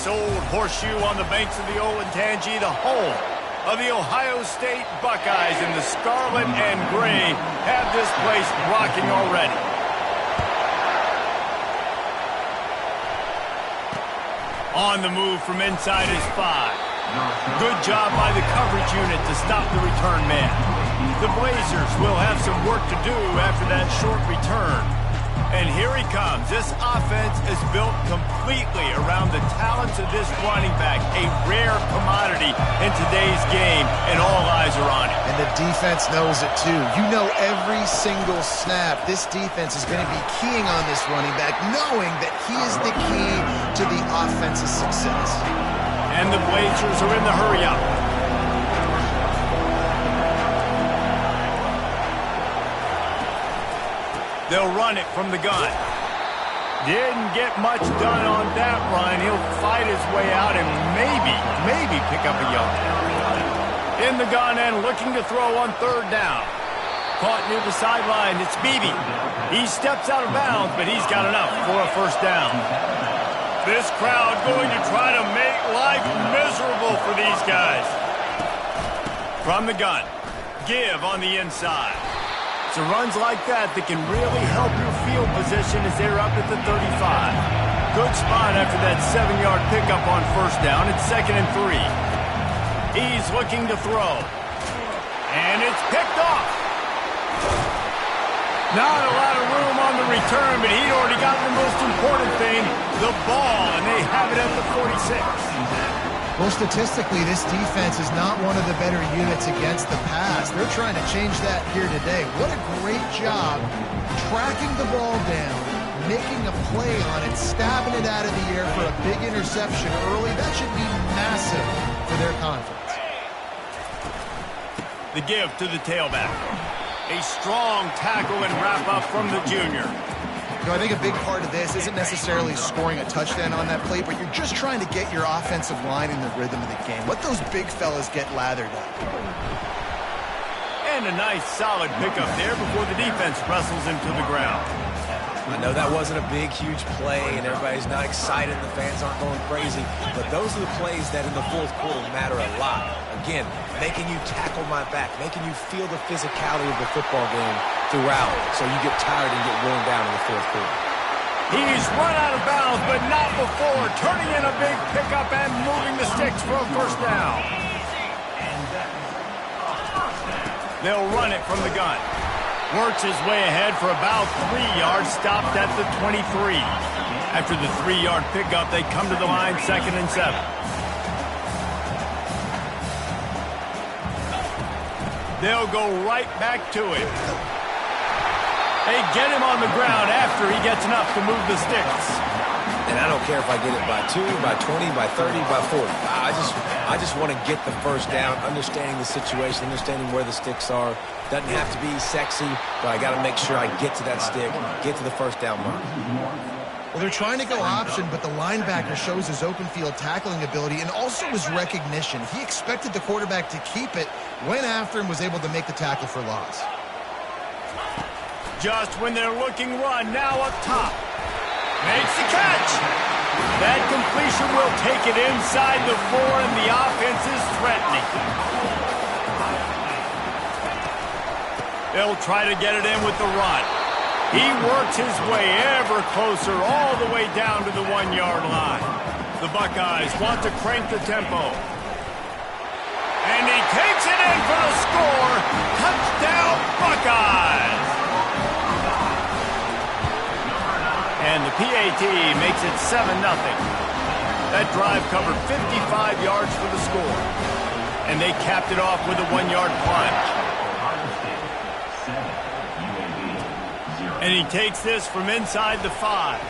This old horseshoe on the banks of the Olentangy, the home of the Ohio State Buckeyes, and the scarlet and gray have this place rocking already. On the move from inside his 5. Good job by the coverage unit to stop the return man. The Blazers will have some work to do after that short return. And here he comes. This offense is built completely around the talents of this running back, a rare commodity in today's game, and all eyes are on him. And the defense knows it too. You know every single snap this defense is going to be keying on this running back, knowing that he is the key to the offense's success. And the Blazers are in the hurry-up. They'll run it from the gun. Didn't get much done on that run. He'll fight his way out and maybe pick up a yard. In the gun and looking to throw on 3rd down. Caught near the sideline. It's Beebe. He steps out of bounds, but he's got enough for a 1st down. This crowd going to try to make life miserable for these guys. From the gun. Give on the inside. So runs like that can really help your field position as they're up at the 35. Good spot after that 7-yard pickup on 1st down. It's 2nd and 3. He's looking to throw. And it's picked off. Not a lot of room on the return, but he'd already got the most important thing, the ball, and they have it at the 46. Well, statistically, this defense is not one of the better units against the pass. They're trying to change that here today. What a great job tracking the ball down, making a play on it, stabbing it out of the air for a big interception early. That should be massive for their confidence. The give to the tailback. A strong tackle and wrap-up from the junior. You know, I think a big part of this isn't necessarily scoring a touchdown on that play, but you're just trying to get your offensive line in the rhythm of the game. Let those big fellas get lathered up. And a nice, solid pickup there before the defense wrestles him to the ground. I know that wasn't a big, huge play, and everybody's not excited, the fans aren't going crazy, but those are the plays that in the 4th quarter matter a lot. Again, making you tackle my back, making you feel the physicality of the football game throughout, so you get tired and get worn down in the 4th quarter. He's run out of bounds, but not before, turning in a big pickup and moving the sticks for a 1st down. They'll run it from the gun. Works his way ahead for about 3 yards, stopped at the 23. After the 3-yard pickup, they come to the line, 2nd and 7. They'll go right back to him. They get him on the ground after he gets enough to move the sticks. And I don't care if I get it by 2, by 20, by 30, by 40. I just want to get the 1st down, understanding the situation, understanding where the sticks are. Doesn't have to be sexy, but I got to make sure I get to that stick, get to the 1st down mark. Well, they're trying to go option, but the linebacker shows his open field tackling ability and also his recognition. He expected the quarterback to keep it, went after him, was able to make the tackle for loss. Just when they're looking run, now up top. Makes the catch. That completion will take it inside the 4, and the offense is threatening. They'll try to get it in with the run. He works his way ever closer, all the way down to the 1-yard line. The Buckeyes want to crank the tempo. And he takes it in for the score. Touchdown, Buckeyes! And the PAT makes it 7-0. That drive covered 55 yards for the score. And they capped it off with a 1-yard plunge. And he takes this from inside the 5.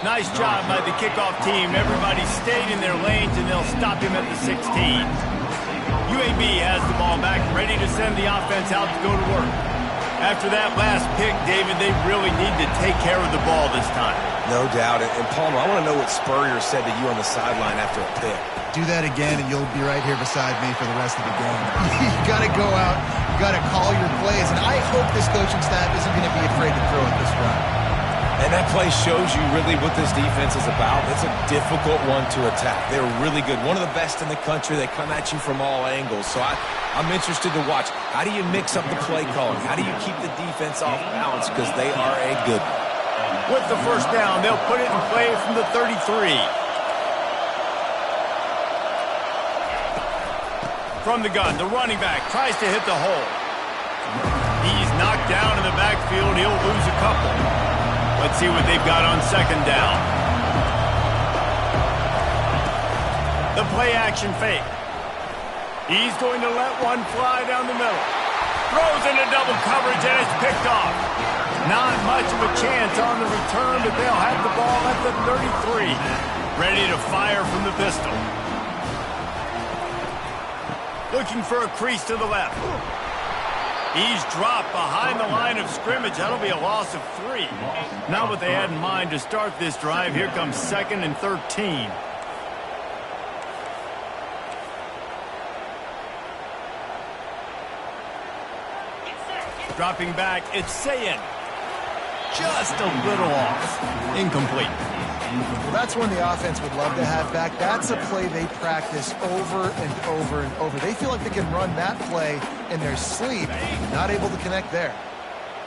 Nice job by the kickoff team. Everybody stayed in their lanes, and they'll stop him at the 16. UAB has the ball back, ready to send the offense out to go to work. After that last pick, David, they really need to take care of the ball this time. No doubt. And Palmer, I want to know what Spurrier said to you on the sideline after a pick. Do that again, and you'll be right here beside me for the rest of the game. You got to go out. You got to call your plays, and I hope this coaching staff isn't going to be afraid to throw it this route. And that play shows you really what this defense is about. It's a difficult one to attack. They're really good. One of the best in the country. They come at you from all angles. So I'm interested to watch. How do you mix up the play calling? How do you keep the defense off balance? Because they are a good one. With the first down, they'll put it in play from the 33. From the gun, the running back tries to hit the hole. He's knocked down in the backfield. He'll lose a couple. Let's see what they've got on second down. The play action fake. He's going to let one fly down the middle. Throws into double coverage and it's picked off. Not much of a chance on the return, but they'll have the ball at the 33. Ready to fire from the pistol. Looking for a crease to the left. He's dropped behind the line of scrimmage. That'll be a loss of 3. Not what they had in mind to start this drive. Here comes 2nd and 13. Dropping back, it's Sayin. Just a little off. Incomplete. Well, that's one the offense would love to have back. That's a play they practice over and over and over. They feel like they can run that play in their sleep. Not able to connect there.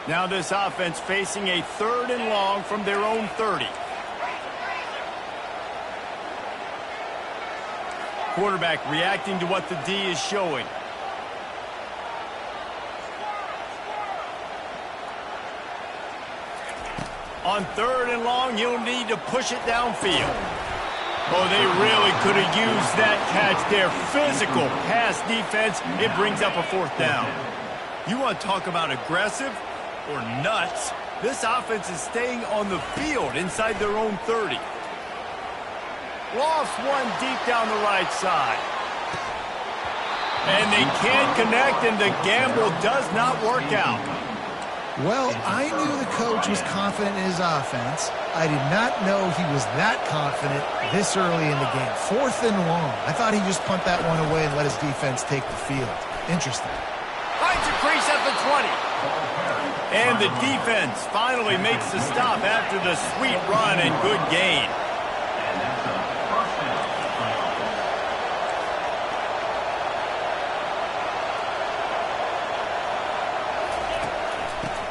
Now this offense facing a 3rd and long from their own 30. Quarterback reacting to what the D is showing. On 3rd and long, you'll need to push it downfield. Oh, they really could have used that catch there. Physical pass defense. It brings up a 4th down. You want to talk about aggressive or nuts? This offense is staying on the field inside their own 30. Lost one deep down the right side. And they can't connect, and the gamble does not work out. Well, I knew the coach was confident in his offense. I did not know he was that confident this early in the game. 4th and long. I thought he'd just punt that one away and let his defense take the field. Interesting. Finds a crease at the 20. And the defense finally makes the stop after the sweet run and good gain.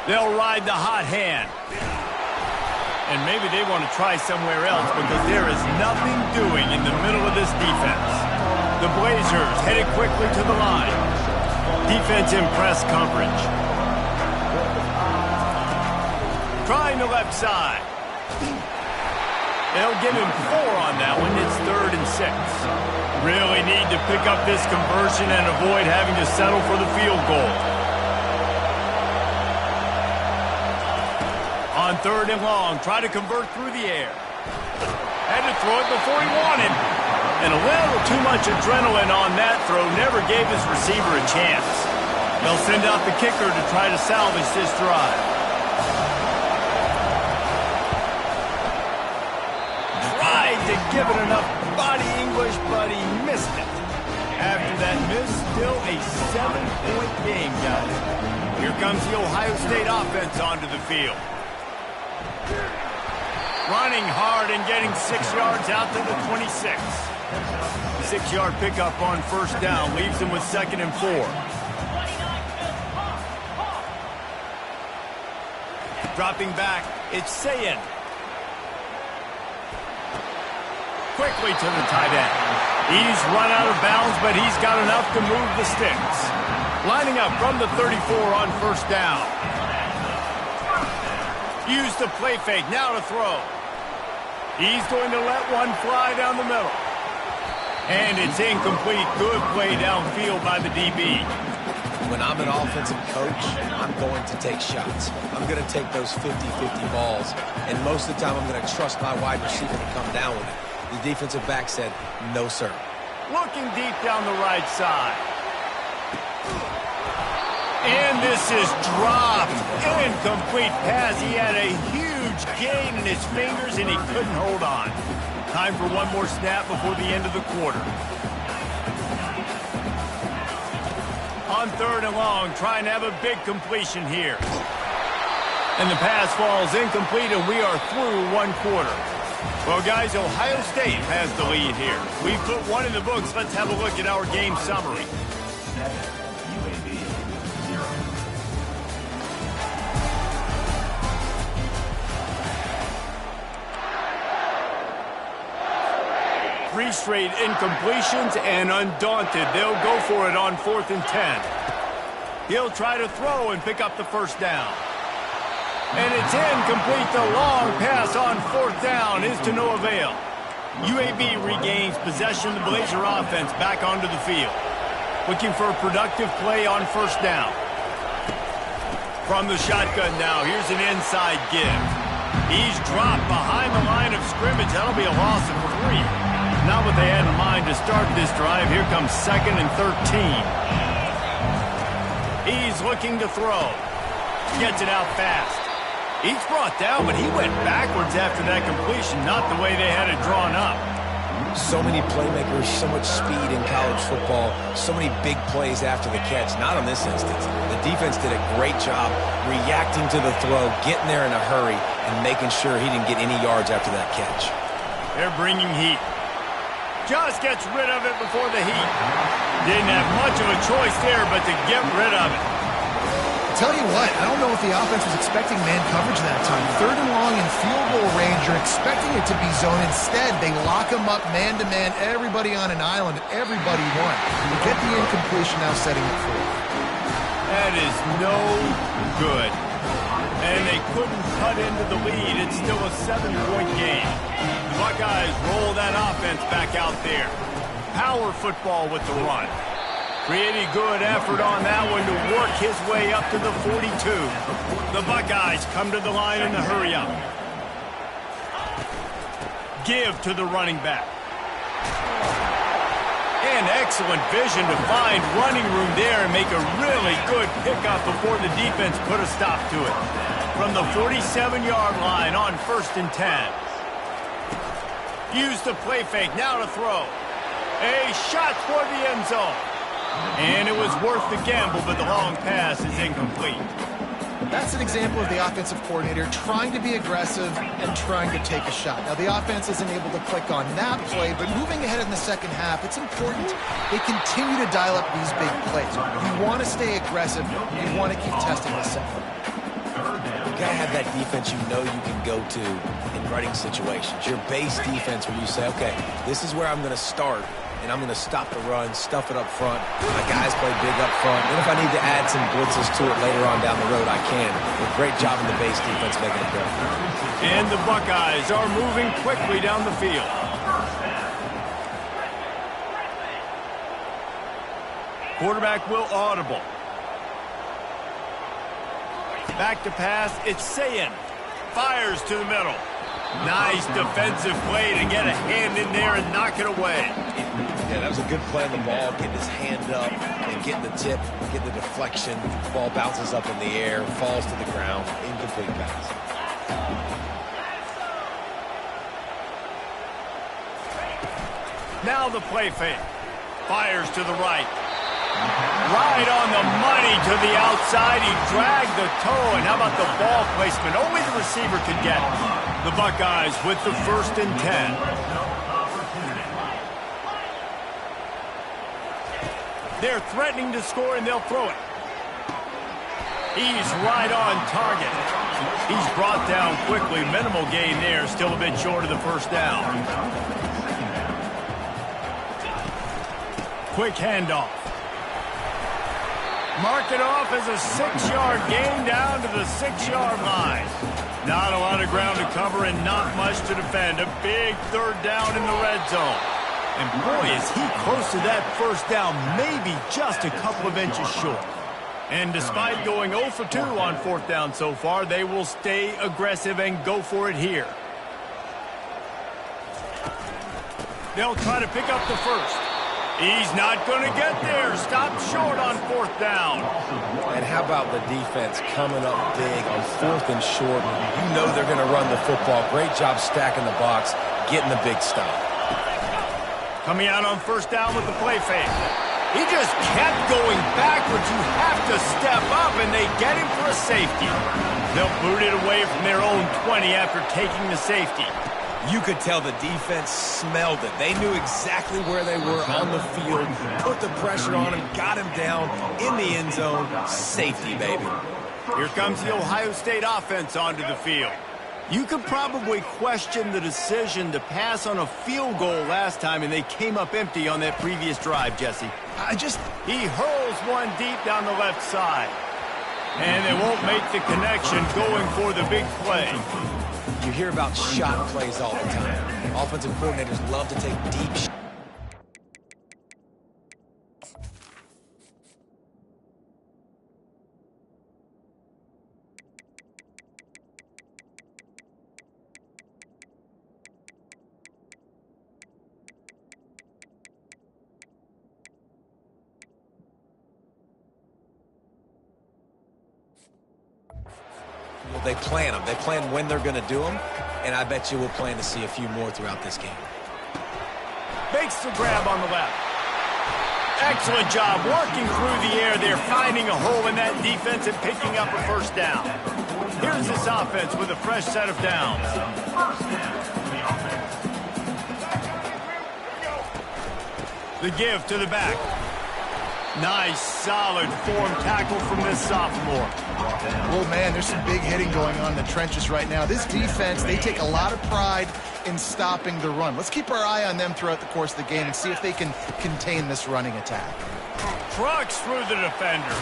They'll ride the hot hand. And maybe they want to try somewhere else because there is nothing doing in the middle of this defense. The Blazers headed quickly to the line. Defense in press coverage. Trying the left side. They'll give him 4 on that one. It's 3rd and 6. Really need to pick up this conversion and avoid having to settle for the field goal. On 3rd and long, try to convert through the air. Had to throw it before he wanted. And a little too much adrenaline on that throw never gave his receiver a chance. They'll send out the kicker to try to salvage this drive. Tried to give it enough body English, but he missed it. After that miss, still a 7-point game, guys. Here comes the Ohio State offense onto the field. Running hard and getting 6 yards out to the 26. 6-yard pickup on 1st down leaves them with 2nd and 4. Dropping back, it's Sayin. Quickly to the tight end. He's run out of bounds, but he's got enough to move the sticks. Lining up from the 34 on 1st down. Use the play fake, now to throw. He's going to let one fly down the middle. And it's incomplete. Good play downfield by the DB. When I'm an offensive coach, I'm going to take shots. I'm going to take those 50-50 balls. And most of the time, I'm going to trust my wide receiver to come down with it. The defensive back said, no, sir. Looking deep down the right side. And this is dropped. Incomplete pass. He had a huge gain in his fingers, and he couldn't hold on. Time for one more snap before the end of the quarter. On 3rd and long, trying to have a big completion here. And the pass falls incomplete, and we are through one quarter. Well, guys, Ohio State has the lead here. We put one in the books. Let's have a look at our game summary. Three straight incompletions, and undaunted, they'll go for it on 4th and 10. He'll try to throw and pick up the first down. And it's incomplete. The long pass on 4th down is to no avail. UAB regains possession of the Blazer offense back onto the field. Looking for a productive play on 1st down. From the shotgun now, here's an inside give. He's dropped behind the line of scrimmage. That'll be a loss of 3. Not what they had in mind to start this drive. Here comes 2nd and 13. He's looking to throw. Gets it out fast. He's brought down, but he went backwards after that completion, not the way they had it drawn up. So many playmakers, so much speed in college football, so many big plays after the catch. Not in this instance. The defense did a great job reacting to the throw, getting there in a hurry, and making sure he didn't get any yards after that catch. They're bringing heat. Just gets rid of it before the heat. Didn't have much of a choice there but to get rid of it. Tell you what, I don't know if the offense was expecting man coverage that time. 3rd and long in field goal range, you're expecting it to be zone. Instead, they lock him up man-to-man, everybody on an island, everybody won. You get the incompletion now setting it for you. That is no good. And they couldn't cut into the lead. It's still a 7-point game. The Buckeyes roll that offense back out there. Power football with the run. Pretty good effort on that one to work his way up to the 42. The Buckeyes come to the line in the hurry-up. Give to the running back. And excellent vision to find running room there and make a really good pickup before the defense put a stop to it. From the 47-yard line on 1st and 10. Use the play fake, now to throw. A shot toward the end zone. And it was worth the gamble, but the long pass is incomplete. That's an example of the offensive coordinator trying to be aggressive and trying to take a shot. Now, the offense isn't able to click on that play, but moving ahead in the second half, it's important they continue to dial up these big plays. You want to stay aggressive. You want to keep testing the second. You got to have that defense you know you can go to in running situations. Your base defense where you say, okay, this is where I'm going to start. And I'm going to stop the run, stuff it up front. My guys play big up front. And if I need to add some blitzes to it later on down the road, I can. A great job in the base defense making it go. And the Buckeyes are moving quickly down the field. Quarterback will audible. Back to pass. It's Sayin. Fires to the middle. Nice defensive play to get a hand in there and knock it away. Yeah, that was a good play on the ball, getting his hand up and getting the tip, getting the deflection. The ball bounces up in the air, falls to the ground, incomplete pass. Now the play fake. Fires to the right. Right on the money to the outside. He dragged the toe, and how about the ball placement? Only the receiver could get it. The Buckeyes with the 1st and 10. They're threatening to score, and they'll throw it. He's right on target. He's brought down quickly. Minimal gain there. Still a bit short of the 1st down. Quick handoff. Mark it off as a 6-yard gain down to the 6-yard line. Not a lot of ground to cover and not much to defend. A big 3rd down in the red zone. And boy, is he close to that 1st down, maybe just a couple of inches short. And despite going 0 for 2 on 4th down so far, they will stay aggressive and go for it here. They'll try to pick up the first. He's not going to get there. Stopped short on 4th down. And how about the defense coming up big on 4th and short? You know they're going to run the football. Great job stacking the box, getting the big stop. Coming out on 1st down with the play fake. He just kept going backwards. You have to step up, and they get him for a safety. They'll boot it away from their own 20 after taking the safety. You could tell the defense smelled it. They knew exactly where they were on the field, put the pressure on him, got him down in the end zone. Safety, baby. Here comes the Ohio State offense onto the field. You could probably question the decision to pass on a field goal last time, and they came up empty on that previous drive, Jesse. He hurls one deep down the left side. And they won't make the connection going for the big play. You hear about shot plays all the time. Offensive coordinators love to take deep shots. Well, they plan them. They plan when they're going to do them, and I bet you we'll plan to see a few more throughout this game. Makes the grab on the left. Excellent job working through the air there, finding a hole in that defense and picking up a first down. Here's this offense with a fresh set of downs. The give to the back. Nice, solid form tackle from this sophomore. Oh, man, there's some big hitting going on in the trenches right now. This defense, they take a lot of pride in stopping the run. Let's keep our eye on them throughout the course of the game and see if they can contain this running attack. Trucks through the defender.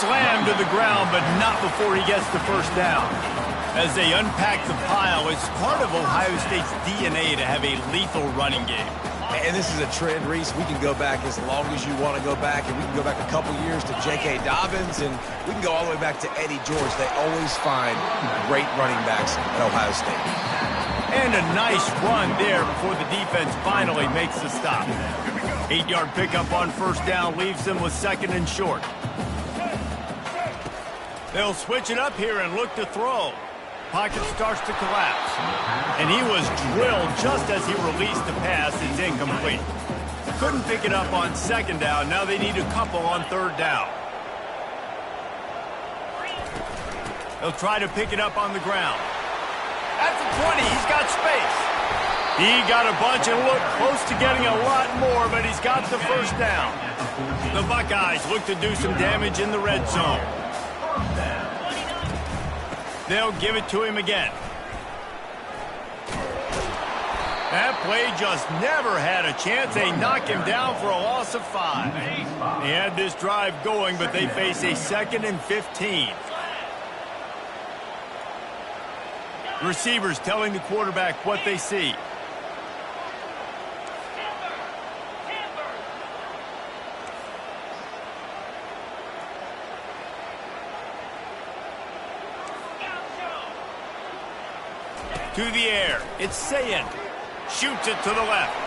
Slammed to the ground, but not before he gets the first down. As they unpack the pile, it's part of Ohio State's DNA to have a lethal running game. And this is a trend, Reese. We can go back as long as you want to go back, and we can go back a couple years to J.K. Dobbins, and we can go all the way back to Eddie George. They always find great running backs at Ohio State. And a nice run there before the defense finally makes the stop. 8-yard pickup on first down leaves them with second and short. They'll switch it up here and look to throw. Pocket starts to collapse. And he was drilled just as he released the pass. It's incomplete. Couldn't pick it up on second down. Now they need a couple on third down. They'll try to pick it up on the ground. At the 20, he's got space. He got a bunch and looked close to getting a lot more, but he's got the first down. The Buckeyes look to do some damage in the red zone. They'll give it to him again. That play just never had a chance. They knock him down for a loss of 5. They had this drive going, but they face a 2nd and 15. Receivers telling the quarterback what they see. To the air, it's Sayin. Shoots it to the left.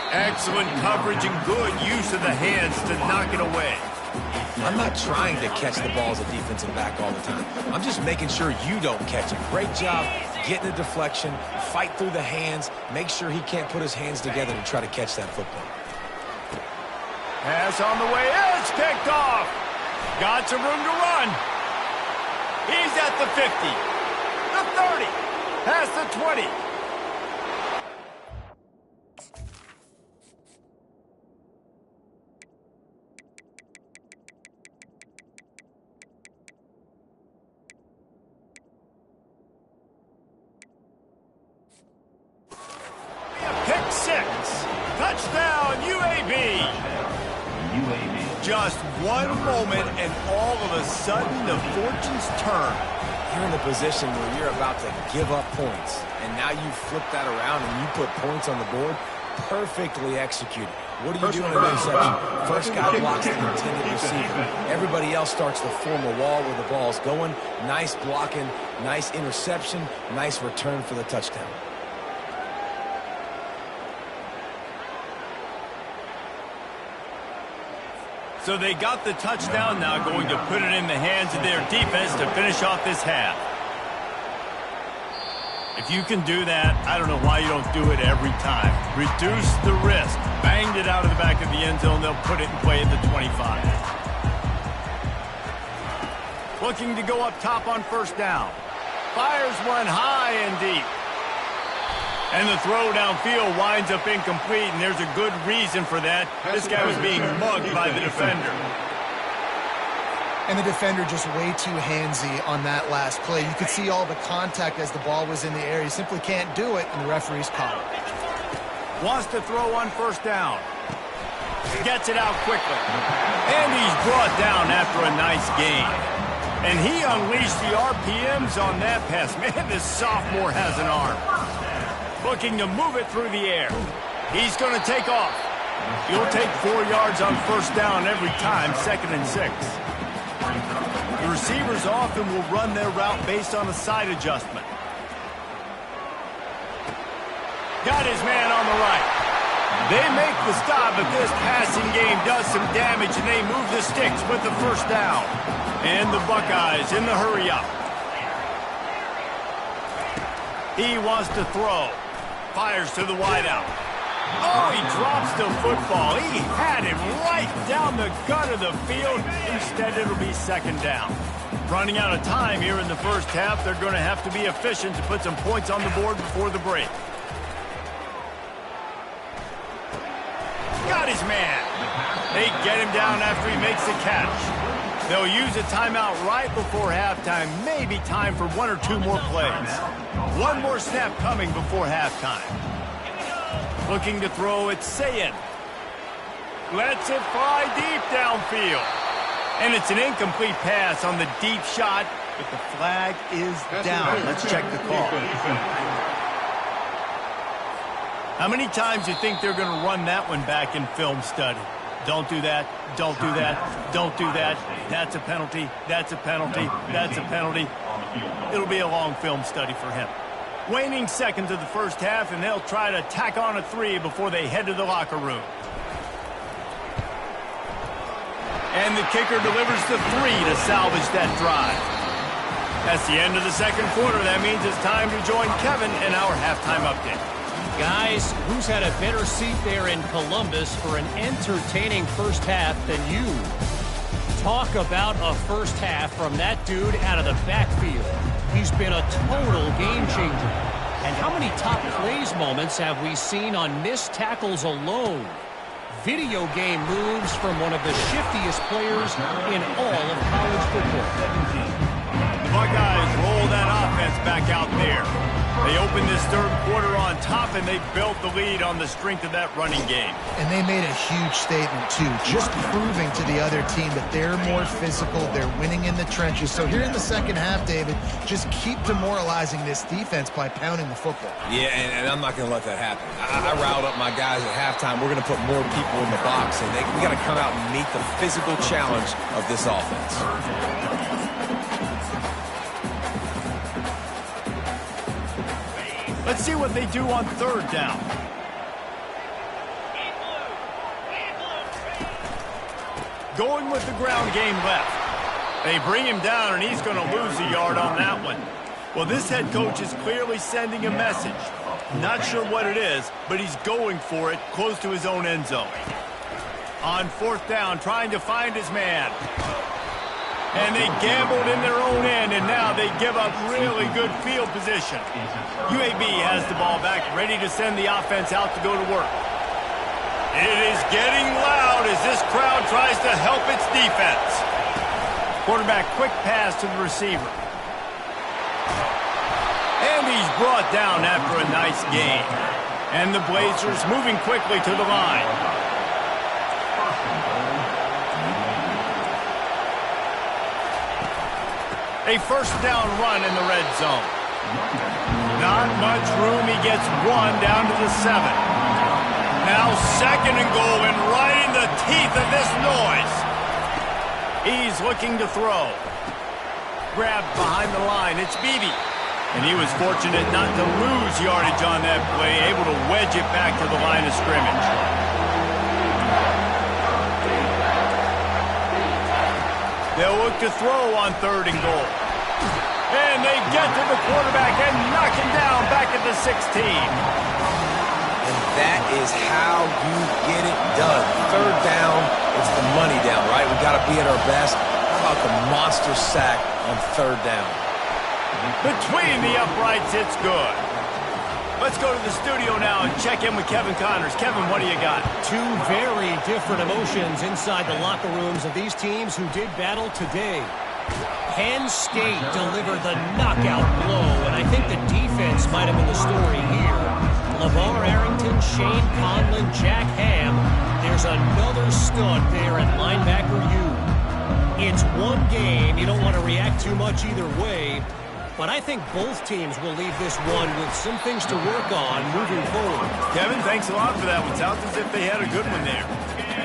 Excellent coverage and good use of the hands to knock it away. I'm not trying to catch the ball as a defensive back all the time. I'm just making sure you don't catch it. Great job getting a deflection, fight through the hands, make sure he can't put his hands together to try to catch that football. Pass on the way, it's picked off. Got some room to run. He's at the 50, the 30. Past the 20. Pick 6. Touchdown, UAB. Just one moment, and all of a sudden, the fortunes turn. You're in the position where you're about to give up points, and now you flip that around and you put points on the board. Perfectly executed. What do you do in an interception? First guy blocks the intended receiver. Everybody else starts to form a wall where the ball's going. Nice blocking, nice interception, nice return for the touchdown. So they got the touchdown now, going to put it in the hands of their defense to finish off this half. If you can do that, I don't know why you don't do it every time. Reduce the risk. Banged it out of the back of the end zone. They'll put it in play at the 25. Looking to go up top on first down. Fires one high and deep. And the throw downfield winds up incomplete, and there's a good reason for that. This guy was being mugged by the defender. And the defender just way too handsy on that last play. You could see all the contact as the ball was in the air. He simply can't do it, and the referee's caught it. Wants to throw on first down. Gets it out quickly. And he's brought down after a nice gain. And he unleashed the RPMs on that pass. Man, this sophomore has an arm. Looking to move it through the air. He's going to take off. You'll take 4 yards on first down every time, 2nd and 6. The receivers often will run their route based on a side adjustment. Got his man on the right. They make the stop, but this passing game does some damage, and they move the sticks with the first down. And the Buckeyes in the hurry up. He wants to throw. Fires to the wideout. Oh, he drops the football. He had it right down the gut of the field. Instead, it'll be 2nd down. Running out of time here in the first half. They're going to have to be efficient to put some points on the board before the break. Got his man. They get him down after he makes the catch. They'll use a timeout right before halftime. Maybe time for 1 or 2 more plays. One more snap coming before halftime. Looking to throw, it's Sayin. Lets it fly deep downfield. And it's an incomplete pass on the deep shot, but the flag is down. Let's check the call. How many times do you think they're going to run that one back in film study? Don't do that. Don't do that. Don't do that. That's a penalty. That's a penalty. That's a penalty. It'll be a long film study for him. Waning seconds of the first half, and they'll try to tack on a 3 before they head to the locker room. And the kicker delivers the 3 to salvage that drive. That's the end of the second quarter. That means it's time to join Kevin in our halftime update. Guys, who's had a better seat there in Columbus for an entertaining first half than you? Talk about a first half from that dude out of the backfield. He's been a total game changer. And how many top plays moments have we seen on missed tackles alone? Video game moves from one of the shiftiest players in all of college football. The Buckeyes roll that offense back out there. They opened this third quarter on top, and they built the lead on the strength of that running game. And they made a huge statement, too, just proving to the other team that they're more physical, they're winning in the trenches. So here in the second half, David, just keep demoralizing this defense by pounding the football. Yeah, and I'm not going to let that happen. I riled up my guys at halftime. We're going to put more people in the box, and we got to come out and meet the physical challenge of this offense. Let's see what they do on third down. Going with the ground game left. They bring him down, and he's going to lose a yard on that one. Well, this head coach is clearly sending a message. Not sure what it is, but he's going for it close to his own end zone. On fourth down, trying to find his man. And they gambled in their own end, and now they give up really good field position. UAB has the ball back, ready to send the offense out to go to work. It is getting loud as this crowd tries to help its defense. Quarterback, quick pass to the receiver. And he's brought down after a nice gain. And the Blazers moving quickly to the line. A first down run in the red zone. Not much room. He gets 1 down to the 7. Now 2nd and goal, and right in the teeth of this noise. He's looking to throw. Grabbed behind the line. It's Beebe. And he was fortunate not to lose yardage on that play, able to wedge it back to the line of scrimmage. They'll look to throw on 3rd and goal. And they get to the quarterback and knock him down back at the 16. And that is how you get it done. Third down, it's the money down, right? We got to be at our best. How about the monster sack on third down? Between the uprights, it's good. Let's go to the studio now and check in with Kevin Connors. Kevin, what do you got? Two very different emotions inside the locker rooms of these teams who did battle today. Penn State delivered the knockout blow, and I think the defense might have been the story here. LeVar Arrington, Shane Conlon, Jack Ham. There's another stud there at linebacker U. It's one game. You don't want to react too much either way. But I think both teams will leave this one with some things to work on moving forward. Kevin, thanks a lot for that one. Sounds as if they had a good one there.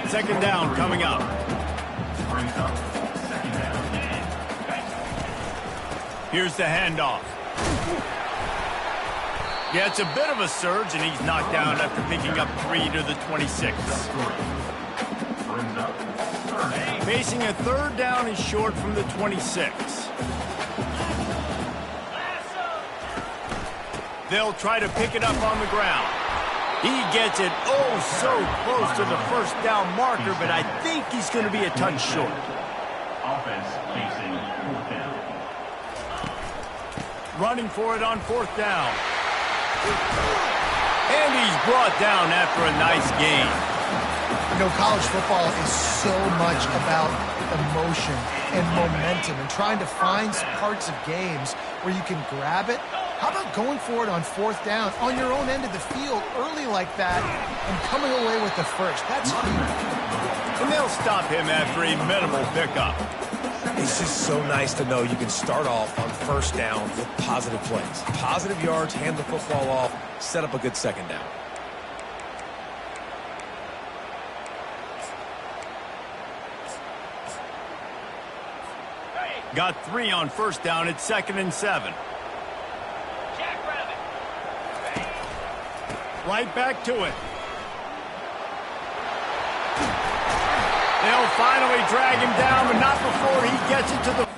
Second down coming up. Here's the handoff. Yeah, it's a bit of a surge, and he's knocked down after picking up 3 to the 26. Facing a third down is short from the 26. They'll try to pick it up on the ground. He gets it oh so close to the first down marker, but I think he's going to be a touch short. Offense facing fourth down. Running for it on fourth down. And he's brought down after a nice gain. You know, college football is so much about emotion and momentum and trying to find parts of games where you can grab it. How about going for it on fourth down on your own end of the field early like that and coming away with the first? That's huge. And they'll stop him after a minimal pickup. It's just so nice to know you can start off on first down with positive plays. Positive yards, hand the football off, set up a good second down. Got 3 on first down. It's 2nd and 7. Right back to it. They'll finally drag him down, but not before he gets it to the...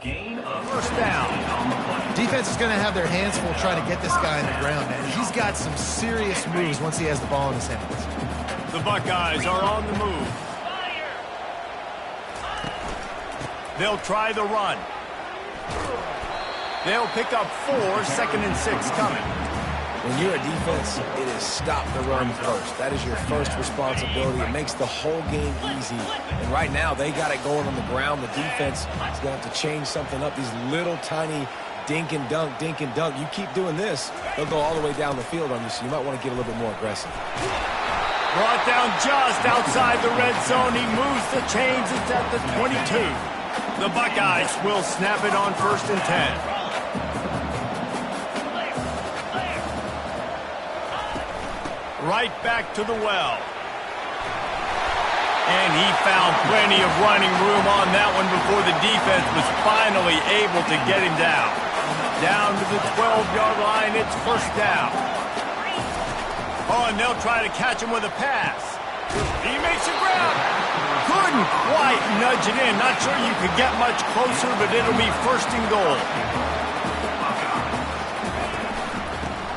Gain of first down. Defense is going to have their hands full trying to get this guy on the ground, man. He's got some serious moves once he has the ball in his hands. The Buckeyes are on the move. They'll try the run. They'll pick up 4, 2nd and 6 coming. When you're a defense, it is stop the run first. That is your first responsibility. It makes the whole game easy. And right now, they got it going on the ground. The defense is going to have to change something up. These little tiny dink and dunk, dink and dunk. You keep doing this, they'll go all the way down the field on you, so you might want to get a little bit more aggressive. Brought down just outside the red zone. He moves the chains. It's at the 22. The Buckeyes will snap it on 1st and 10. Right back to the well. And he found plenty of running room on that one before the defense was finally able to get him down. Down to the 12-yard line, it's first down. Oh, and they'll try to catch him with a pass. He makes the grab. Couldn't quite nudge it in. Not sure you could get much closer, but it'll be 1st and goal.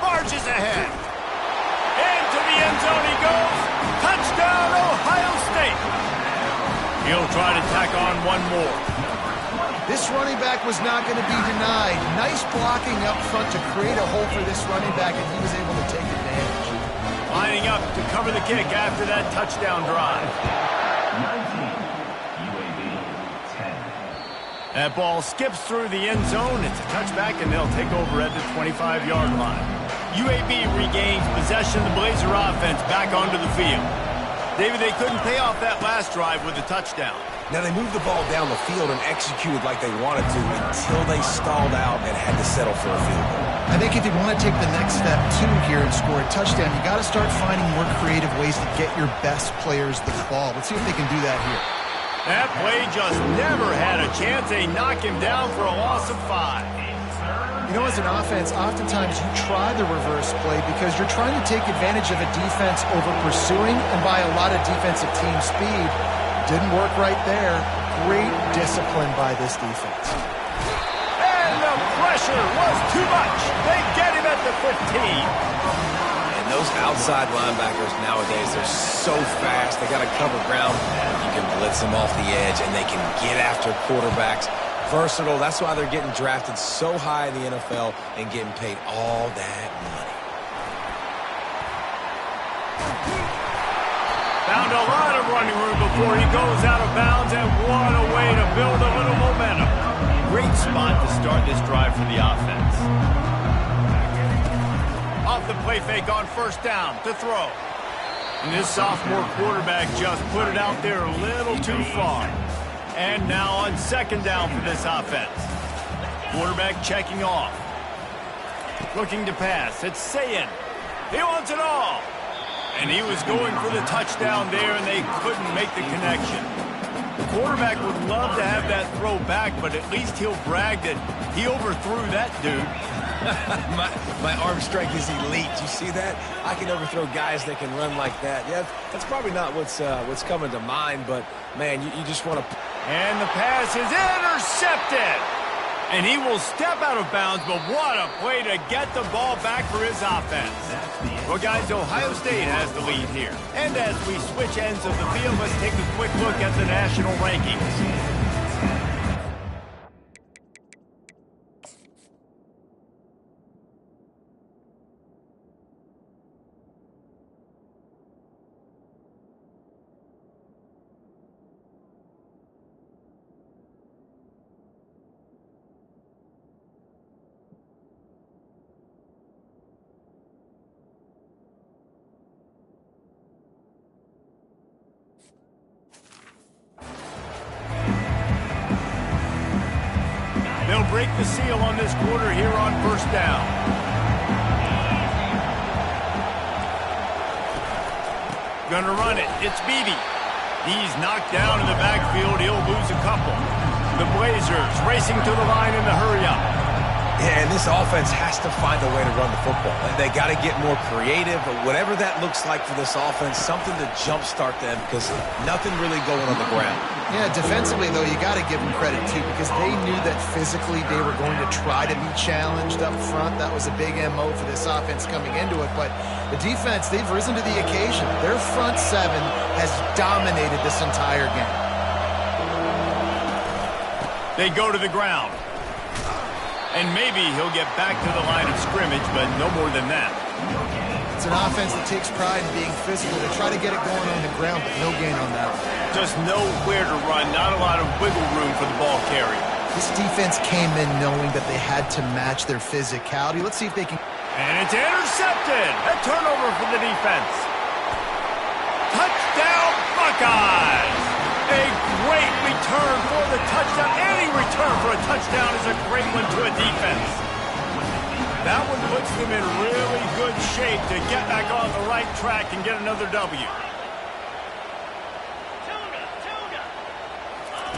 Barges ahead. Into the end zone he goes. Touchdown, Ohio State. He'll try to tack on one more. This running back was not going to be denied. Nice blocking up front to create a hole for this running back, and he was able to take advantage. Lining up to cover the kick after that touchdown drive. 19, UAB 10. That ball skips through the end zone. It's a touchback, and they'll take over at the 25-yard line. UAB regains possession of the Blazer offense back onto the field. David, they couldn't pay off that last drive with a touchdown. Now, they moved the ball down the field and executed like they wanted to until they stalled out and had to settle for a field goal. I think if you want to take the next step, too, here and score a touchdown, you got to start finding more creative ways to get your best players the ball. Let's see if they can do that here. That play just never had a chance. They knock him down for a loss of 5. You know, as an offense, oftentimes you try the reverse play because you're trying to take advantage of a defense over pursuing and by a lot of defensive team speed. Didn't work right there. Great discipline by this defense. And the pressure was too much. They get him at the 15. And those outside linebackers nowadays, they're so fast. They got to cover ground. You can blitz them off the edge, and they can get after quarterbacks. Versatile. That's why they're getting drafted so high in the NFL and getting paid all that money. Found a lot of running room before he goes out of bounds, and what a way to build a little momentum. Great spot to start this drive for the offense. Off the play fake on first down to throw. And this sophomore quarterback just put it out there a little too far. And now on second down for this offense. Quarterback checking off. Looking to pass. It's Sayin. He wants it all. And he was going for the touchdown there, and they couldn't make the connection. The quarterback would love to have that throw back, but at least he'll brag that he overthrew that dude. my arm strength is elite. You see that? I can overthrow guys that can run like that. Yeah, that's probably not what's coming to mind, but, man, you just want to... And the pass is intercepted. And he will step out of bounds, but what a play to get the ball back for his offense. Well, guys, Ohio State has the lead here. And as we switch ends of the field, let's take a quick look at the national rankings. They'll break the seal on this quarter here on first down. Gonna run it. It's Beebe. He's knocked down in the backfield. He'll lose a couple. The Blazers racing to the line in the hurry-up. Yeah, and this offense has to find a way to run the football. They got to get more creative, but whatever that looks like for this offense, something to jumpstart them because nothing really going on the ground. Yeah, defensively, though, you got to give them credit, too, because they knew that physically they were going to try to be challenged up front. That was a big MO for this offense coming into it, but the defense, they've risen to the occasion. Their front seven has dominated this entire game. They go to the ground. And maybe he'll get back to the line of scrimmage, but no more than that. It's an offense that takes pride in being physical. They try to get it going on the ground, but no gain on that one. Just nowhere to run, not a lot of wiggle room for the ball carrier. This defense came in knowing that they had to match their physicality. Let's see if they can... And it's intercepted! A turnover for the defense. Touchdown, Buckeyes! A great return for the touchdown. Any return for a touchdown is a great one to a defense. That one puts them in really good shape to get back on the right track and get another W.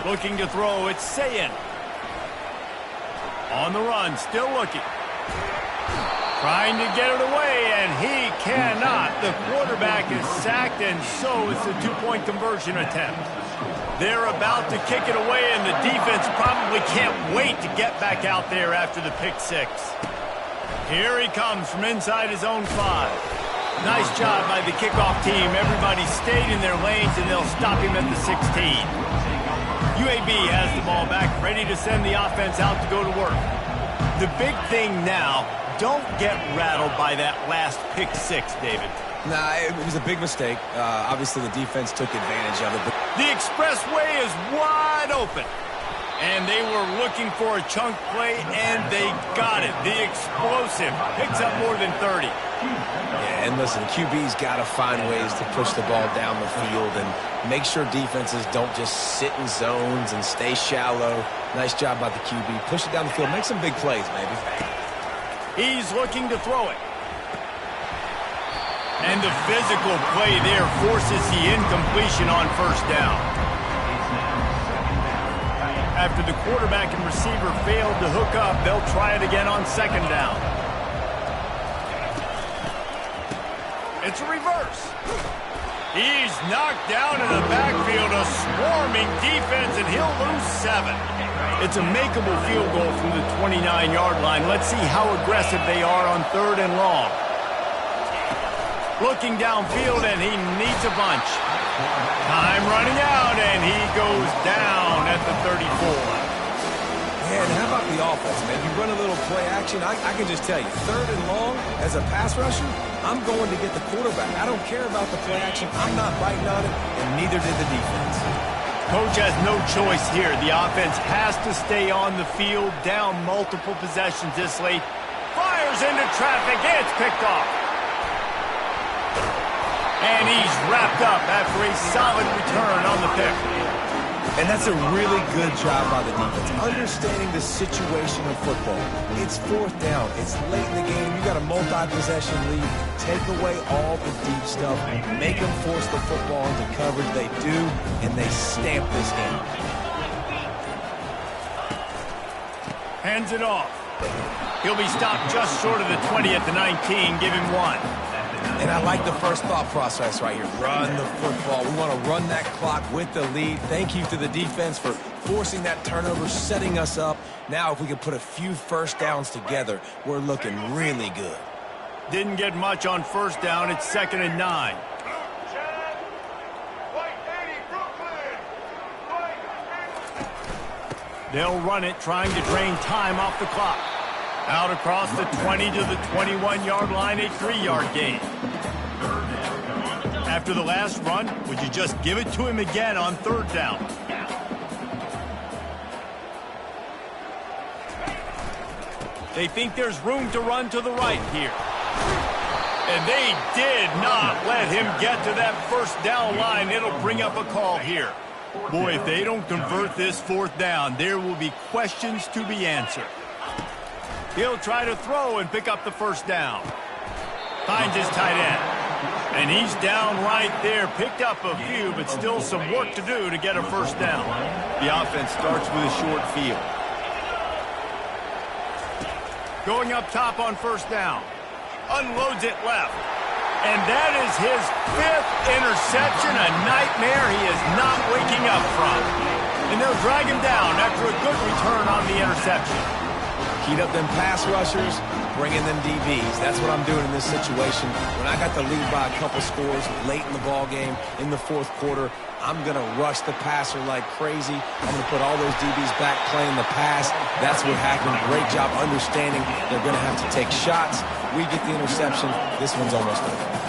Looking to throw, it's Sayin. On the run, still looking. Trying to get it away, and he cannot. The quarterback is sacked, and so it's a two-point conversion attempt. They're about to kick it away, and the defense probably can't wait to get back out there after the pick six. Here he comes from inside his own 5. Nice job by the kickoff team. Everybody stayed in their lanes, and they'll stop him at the 16. UAB has the ball back, ready to send the offense out to go to work. The big thing now, don't get rattled by that last pick six, David. Nah, it was a big mistake. Obviously, the defense took advantage of it. But the expressway is wide open. And they were looking for a chunk play, and they got it. The explosive picks up more than 30. Yeah, and listen, QB's got to find ways to push the ball down the field and make sure defenses don't just sit in zones and stay shallow. Nice job by the QB. Push it down the field. Make some big plays, maybe. He's looking to throw it. And the physical play there forces the incompletion on first down. After the quarterback and receiver failed to hook up, they'll try it again on second down. It's a reverse. He's knocked down in the backfield, a swarming defense, and he'll lose 7. It's a makeable field goal from the 29-yard line. Let's see how aggressive they are on 3rd and long. Looking downfield, and he needs a bunch. Time running out, and he goes down at the 34. Man, how about the offense, man? You run a little play action. I can just tell you, 3rd and long, as a pass rusher, I'm going to get the quarterback. I don't care about the play action. I'm not biting on it, and neither did the defense. Coach has no choice here. The offense has to stay on the field, down multiple possessions this late. Fires into traffic. It's picked off. And he's wrapped up after a solid return on the pick. And that's a really good job by the defense, understanding the situation of football. It's 4th down. It's late in the game. You got a multi-possession lead. Take away all the deep stuff. Make them force the football into coverage. They do, and they stamp this game. Hands it off. He'll be stopped just short of the 20 at the 19. Give him 1. And I like the first thought process right here. Run the football. We want to run that clock with the lead. Thank you to the defense for forcing that turnover, setting us up. Now, if we can put a few first downs together, we're looking really good. Didn't get much on 1st down. It's 2nd and 9. They'll run it, trying to drain time off the clock. Out across the 20 to the 21-yard line, a 3-yard gain. After the last run, would you just give it to him again on 3rd down? They think there's room to run to the right here. And they did not let him get to that 1st down line. It'll bring up a call here. Boy, if they don't convert this 4th down, there will be questions to be answered. He'll try to throw and pick up the 1st down. Finds his tight end. And he's down right there. Picked up a few, but still some work to do to get a 1st down. The offense starts with a short field. Going up top on 1st down. Unloads it left. And that is his 5th interception, a nightmare he is not waking up from. And they'll drag him down after a good return on the interception. Heat up them pass rushers, bring in them DBs. That's what I'm doing in this situation. When I got the lead by a couple scores late in the ball game, in the 4th quarter, I'm going to rush the passer like crazy. I'm going to put all those DBs back playing the pass. That's what happened. Great job understanding they're going to have to take shots. We get the interception. This one's almost over.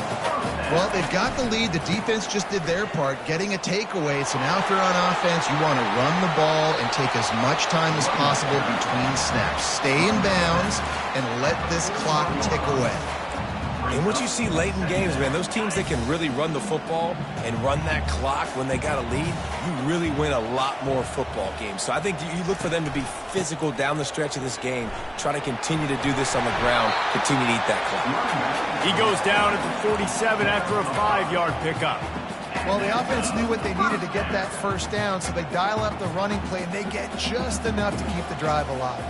Well, they've got the lead. The defense just did their part, getting a takeaway. So now if you're on offense, you want to run the ball and take as much time as possible between snaps. Stay in bounds and let this clock tick away. And what you see late in games, man, those teams that can really run the football and run that clock when they got a lead, you really win a lot more football games. So I think you look for them to be physical down the stretch of this game, try to continue to do this on the ground, continue to eat that clock. He goes down at the 47 after a 5-yard pickup. Well, the offense knew what they needed to get that 1st down, so they dial up the running play, and they get just enough to keep the drive alive.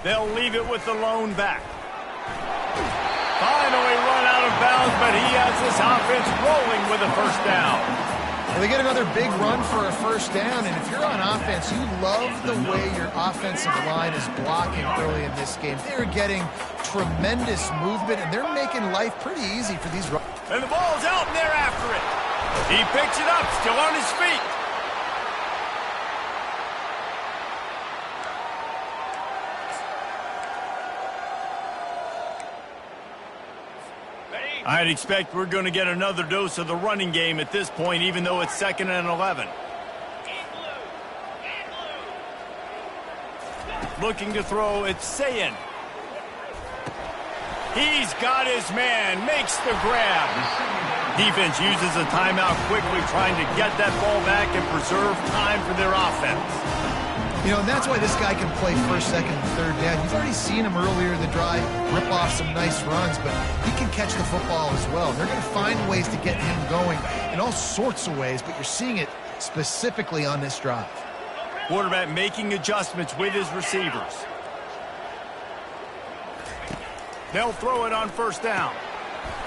They'll leave it with the lone back. Finally run out of bounds, but he has this offense rolling with a 1st down. Well, they get another big run for a 1st down, and if you're on offense, you love the way your offensive line is blocking early in this game. They're getting tremendous movement, and they're making life pretty easy for these runners. And the ball's out, and they're after it. He picks it up, still on his feet. I'd expect we're going to get another dose of the running game at this point, even though it's 2nd and 11. Looking to throw, it's Sayin. He's got his man, makes the grab. Defense uses a timeout quickly, trying to get that ball back and preserve time for their offense. You know, and that's why this guy can play first, second, and third down. You've already seen him earlier in the drive rip off some nice runs, but he can catch the football as well. They're going to find ways to get him going in all sorts of ways, but you're seeing it specifically on this drive. Quarterback making adjustments with his receivers. They'll throw it on first down.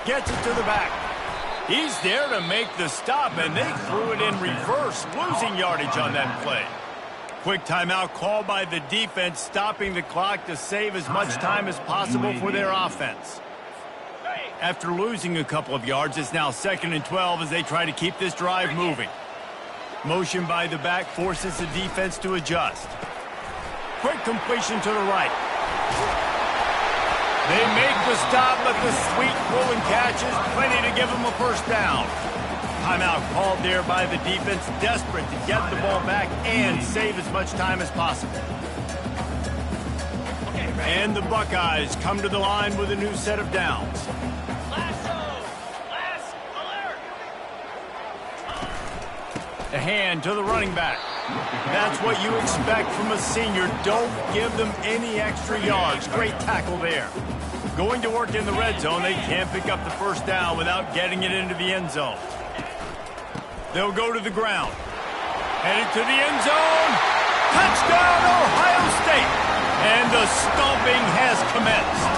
Gets it to the back. He's there to make the stop, and they threw it in reverse, losing yardage on that play. Quick timeout called by the defense, stopping the clock to save as much time as possible for their offense. After losing a couple of yards, it's now 2nd and 12 as they try to keep this drive moving. Motion by the back forces the defense to adjust. Quick completion to the right. They make the stop, but the sweet pull and catch is plenty to give them a first down. Timeout called there by the defense, desperate to get the ball back and save as much time as possible. And the Buckeyes come to the line with a new set of downs. A hand to the running back. That's what you expect from a senior. Don't give them any extra yards. Great tackle there. Going to work in the red zone, they can't pick up the first down without getting it into the end zone. They'll go to the ground. Headed to the end zone. Touchdown, Ohio State. And the stomping has commenced.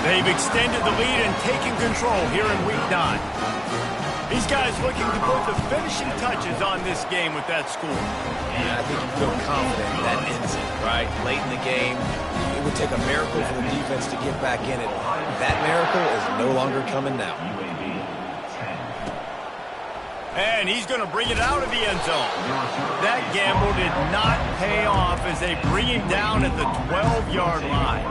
They've extended the lead and taken control here in Week 9. These guys looking to put the finishing touches on this game with that score. Yeah, I think you feel confident that ends it, right? Late in the game, it would take a miracle for the defense to get back in it. That miracle is no longer coming now. And he's going to bring it out of the end zone. That gamble did not pay off as they bring him down at the 12-yard line.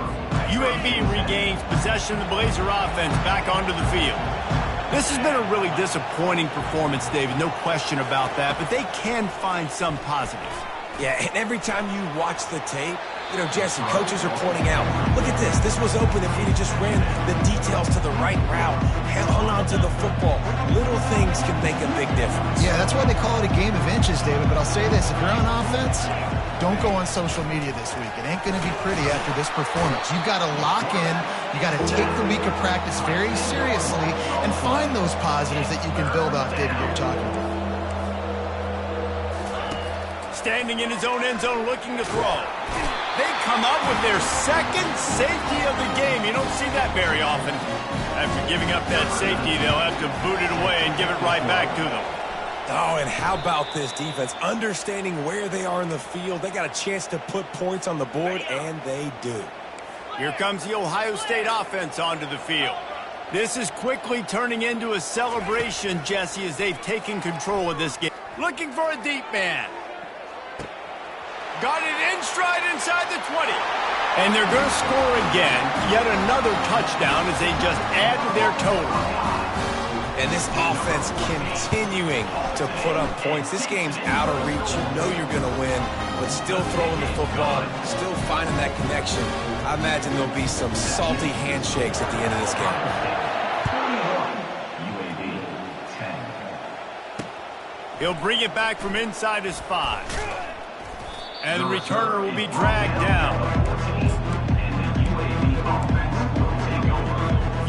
UAB regains possession of the Blazer offense back onto the field. This has been a really disappointing performance, David, no question about that, but they can find some positives. Yeah, and every time you watch the tape, you know, Jesse, coaches are pointing out, look at this. This was open if we just ran the details to the right route, hung on to the football. Little things can make a big difference. Yeah, that's why they call it a game of inches, David, but I'll say this. If you're on offense, don't go on social media this week. It ain't going to be pretty after this performance. You've got to lock in. You got to take the week of practice very seriously and find those positives that you can build off, David, you're talking about. Standing in his own end zone looking to throw. They come up with their second safety of the game. You don't see that very often. After giving up that safety, they'll have to boot it away and give it right back to them. Oh, and how about this defense? Understanding where they are in the field. They got a chance to put points on the board, and they do. Here comes the Ohio State offense onto the field. This is quickly turning into a celebration, Jesse, as they've taken control of this game. Looking for a deep man. Got it in stride inside the 20. And they're going to score again. Yet another touchdown as they just add to their total. And this offense continuing to put up points. This game's out of reach. You know you're going to win, but still throwing the football, still finding that connection. I imagine there'll be some salty handshakes at the end of this game. He'll bring it back from inside his 5. And the returner will be dragged down.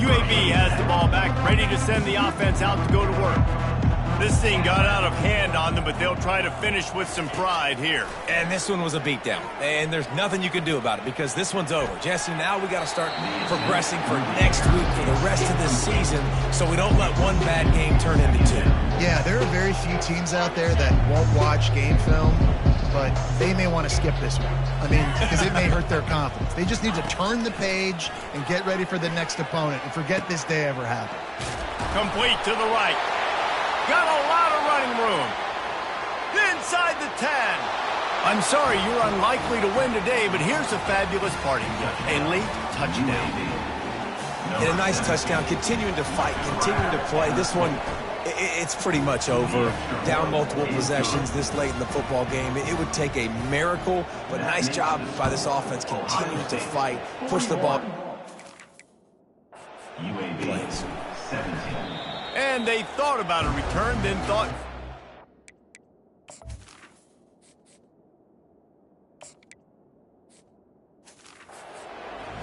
UAB has the ball back, ready to send the offense out to go to work. This thing got out of hand on them, but they'll try to finish with some pride here. And this one was a beatdown. And there's nothing you can do about it because this one's over. Jesse, now we got to start progressing for next week for the rest of this season so we don't let one bad game turn into 2. Yeah, there are very few teams out there that won't watch game film, but they may want to skip this one. I mean, because it may hurt their confidence. They just need to turn the page and get ready for the next opponent and forget this day ever happened. Complete to the right. Got a lot of running room. Inside the 10. I'm sorry, you're unlikely to win today, but here's a fabulous parting gift. A late touchdown. And a nice touchdown, continuing to fight, continuing to play. This one, it's pretty much over. Down multiple possessions this late in the football game. It would take a miracle, but nice job by this offense continuing to fight, push the ball. UAB 17. And they thought about a return, then thought...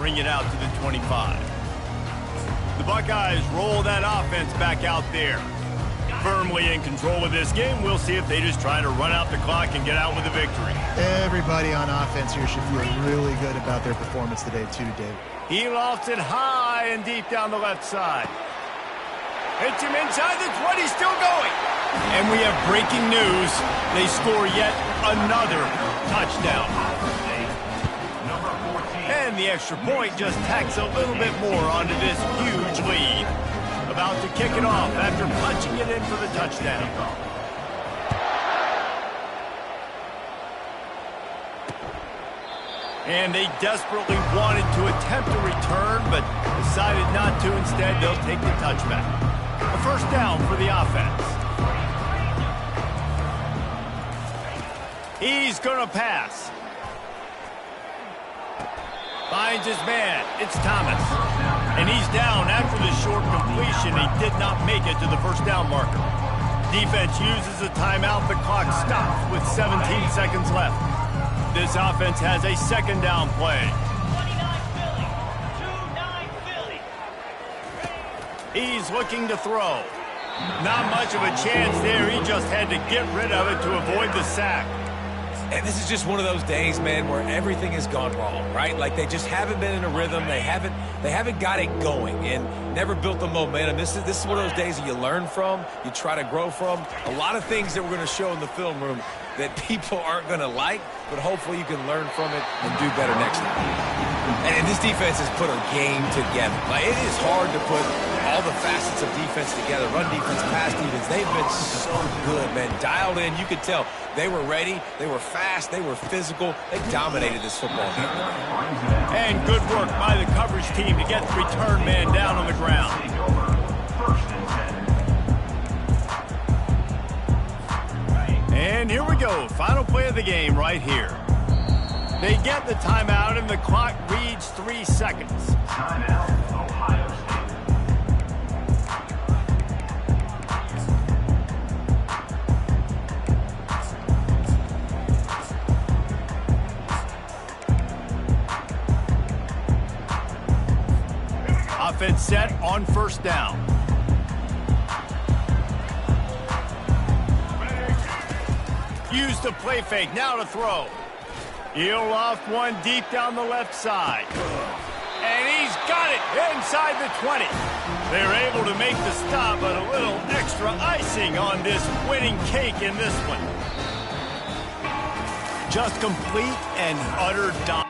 bring it out to the 25. The Buckeyes roll that offense back out there. Firmly in control of this game. We'll see if they just try to run out the clock and get out with a victory. Everybody on offense here should feel really good about their performance today too, Dave. He lofts it high and deep down the left side. Hits him inside the 20, still going. And we have breaking news. They score yet another touchdown. And the extra point just tacks a little bit more onto this huge lead. About to kick it off after punching it in for the touchdown. And they desperately wanted to attempt a return, but decided not to. Instead, they'll take the touchback. A first down for the offense. He's going to pass. Finds his man. It's Thomas. And he's down after the short completion. He did not make it to the first down marker. Defense uses a timeout. The clock stops with 17 seconds left. This offense has a second down play. 29 Philly. He's looking to throw. Not much of a chance there. He just had to get rid of it to avoid the sack. And this is just one of those days, man, where everything has gone wrong, right? Like they just haven't been in a rhythm. They haven't got it going and never built the momentum. This is one of those days that you learn from, you try to grow from. A lot of things that we're going to show in the film room that people aren't going to like, but hopefully you can learn from it and do better next time. And this defense has put a game together. Like, it is hard to put all the facets of defense together. Run defense, pass defense. They've been so good, man. Dialed in. You could tell they were ready. They were fast. They were physical. They dominated this football game. And good work by the coverage team to get the return man down on the ground. And here we go. Final play of the game right here. They get the timeout, and the clock reads 3 seconds. Timeout, Ohio State. Offense set on first down. Use the play fake, now to throw. He'll loft one deep down the left side. And he's got it inside the 20. They're able to make the stop, but a little extra icing on this winning cake in this one. Just complete and utter dominance.